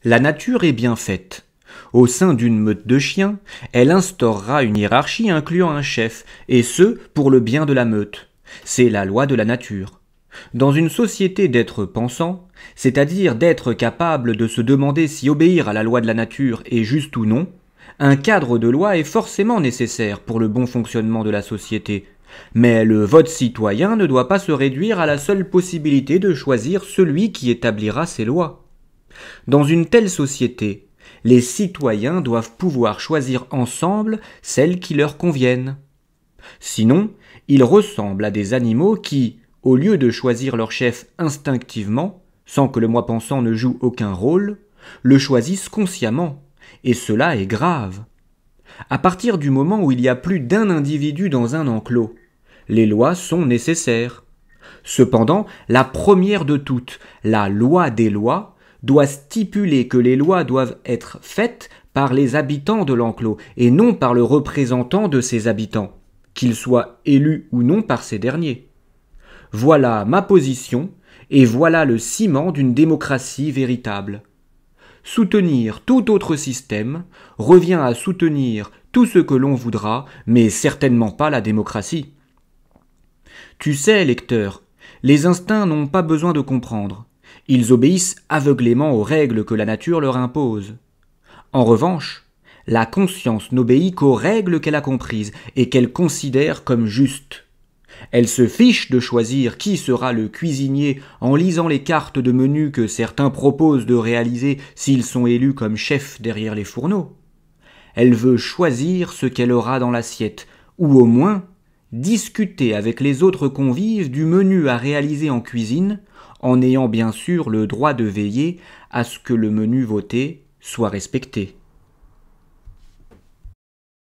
La nature est bien faite. Au sein d'une meute de chiens, elle instaurera une hiérarchie incluant un chef, et ce, pour le bien de la meute. C'est la loi de la nature. Dans une société d'êtres pensants, c'est-à-dire d'êtres capables de se demander si obéir à la loi de la nature est juste ou non, un cadre de loi est forcément nécessaire pour le bon fonctionnement de la société. Mais le vote citoyen ne doit pas se réduire à la seule possibilité de choisir celui qui établira ces lois. Dans une telle société, les citoyens doivent pouvoir choisir ensemble celles qui leur conviennent. Sinon, ils ressemblent à des animaux qui, au lieu de choisir leur chef instinctivement, sans que le moi pensant ne joue aucun rôle, le choisissent consciemment, et cela est grave. À partir du moment où il y a plus d'un individu dans un enclos, les lois sont nécessaires. Cependant, la première de toutes, la loi des lois, doit stipuler que les lois doivent être faites par les habitants de l'enclos et non par le représentant de ces habitants, qu'ils soient élus ou non par ces derniers. Voilà ma position et voilà le ciment d'une démocratie véritable. Soutenir tout autre système revient à soutenir tout ce que l'on voudra, mais certainement pas la démocratie. Tu sais, lecteur, les instincts n'ont pas besoin de comprendre. Ils obéissent aveuglément aux règles que la nature leur impose. En revanche, la conscience n'obéit qu'aux règles qu'elle a comprises et qu'elle considère comme justes. Elle se fiche de choisir qui sera le cuisinier en lisant les cartes de menu que certains proposent de réaliser s'ils sont élus comme chefs derrière les fourneaux. Elle veut choisir ce qu'elle aura dans l'assiette, ou au moins discuter avec les autres convives du menu à réaliser en cuisine, en ayant bien sûr le droit de veiller à ce que le menu voté soit respecté.